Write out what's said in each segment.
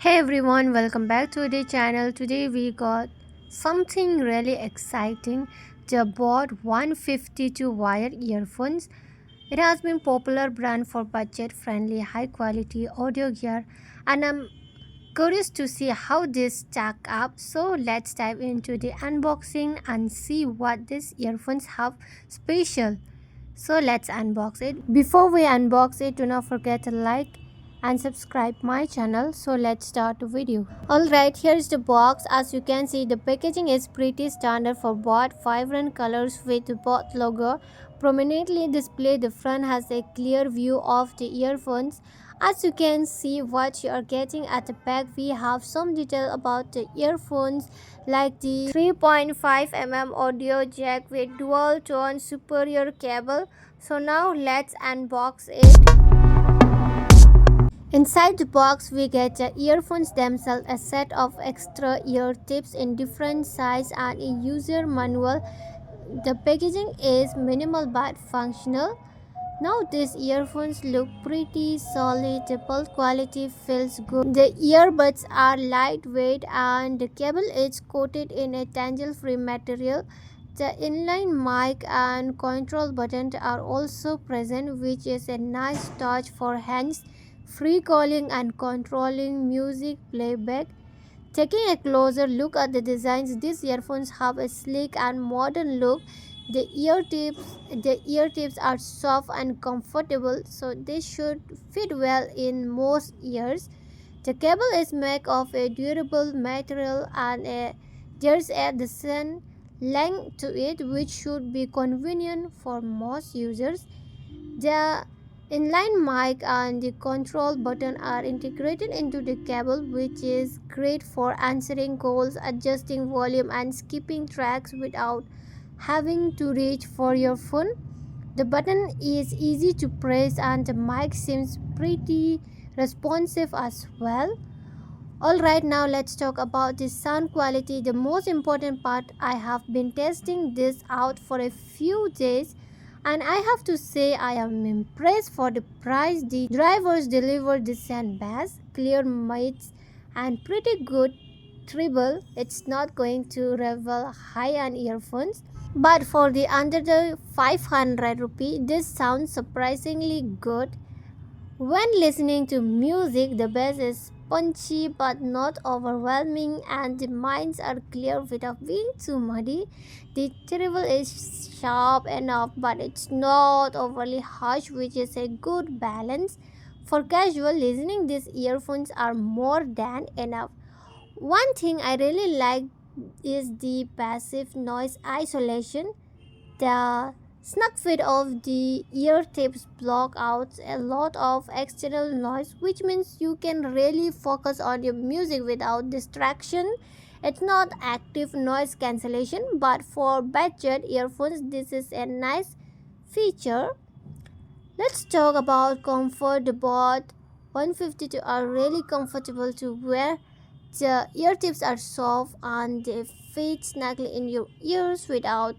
Hey everyone, welcome back to the channel. Today we got something really exciting. The Bot 152 wire earphones. It has been popular brand for budget friendly high quality audio gear, and I'm curious to see how this stack up. So let's dive into the unboxing and see what these earphones have special. So let's unbox it. Before we unbox it, do not forget to like and subscribe my channel. So let's start the video. Alright, here's the box. As you can see, the packaging is pretty standard for both vibrant colors with the Bot logo prominently displayed. The front has a clear view of the earphones. As you can see what you are getting at the back, we have some detail about the earphones like the 3.5 mm audio jack with dual tone superior cable. So now let's unbox it. Inside the box, we get the earphones themselves, a set of extra ear tips in different size, and a user manual. The packaging is minimal but functional. Now these earphones look pretty solid. The build quality feels good. The earbuds are lightweight and the cable is coated in a tangle-free material. The inline mic and control buttons are also present, which is a nice touch for hands-free calling and controlling music playback. Taking a closer look at the designs, these earphones have a sleek and modern look. The ear tips are soft and comfortable, so they should fit well in most ears. The cable is made of a durable material and there's a decent length to it, which should be convenient for most users. The inline mic and the control button are integrated into the cable, which is great for answering calls, adjusting volume, and skipping tracks without having to reach for your phone. The button is easy to press and the mic seems pretty responsive as well. Alright, now let's talk about the sound quality, the most important part. I have been testing this out for a few days and I have to say I am impressed. For the price, the drivers deliver decent bass, clear mids, and pretty good treble. It's not going to rival high-end earphones, but for the under the 500 rupee, this sounds surprisingly good. When listening to music, the bass is punchy but not overwhelming, and the mids are clear without being too muddy. The treble is sharp enough, but it's not overly harsh, which is a good balance. For casual listening, these earphones are more than enough. One thing I really like is the passive noise isolation. The snug fit of the ear tips block out a lot of external noise, which means you can really focus on your music without distraction. It's not active noise cancellation, but for budget earphones, this is a nice feature. Let's talk about comfort. The Bot 152 are really comfortable to wear. The ear tips are soft and they fit snugly in your ears without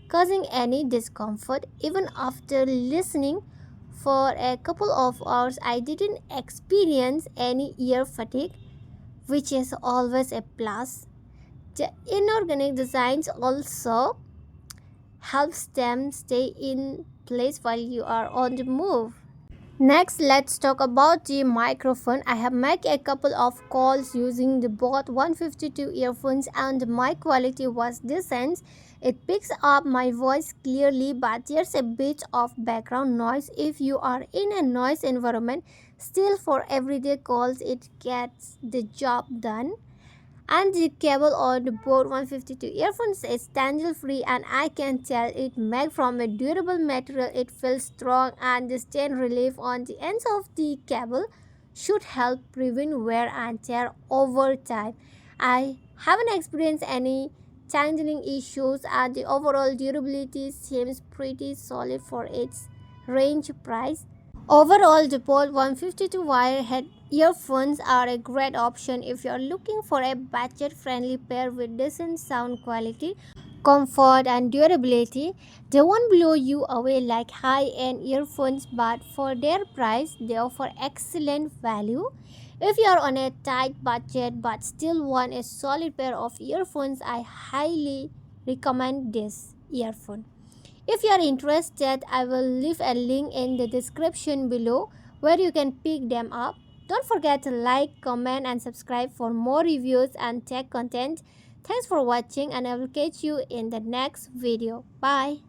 causing any discomfort. Even after listening for a couple of hours, I didn't experience any ear fatigue, which is always a plus. The inorganic designs also helps them stay in place while you are on the move. Next, let's talk about the microphone. I have made a couple of calls using the Bot 152 earphones and the mic quality was decent. It picks up my voice clearly, but there's a bit of background noise if you are in a noise environment. Still, for everyday calls, it gets the job done. And the cable on the Bot 152 earphones is tangle free, and I can tell it made from a durable material. It feels strong, and the stain relief on the ends of the cable should help prevent wear and tear over time. I haven't experienced any tangling issues, and the overall durability seems pretty solid for its range price. Overall, the Bolt 152 wirehead earphones are a great option if you are looking for a budget-friendly pair with decent sound quality, comfort, and durability. They won't blow you away like high-end earphones, but for their price, they offer excellent value. If you are on a tight budget but still want a solid pair of earphones, I highly recommend this earphone. If you are interested, I will leave a link in the description below where you can pick them up. Don't forget to like, comment, and subscribe for more reviews and tech content. Thanks for watching, and I will catch you in the next video. Bye.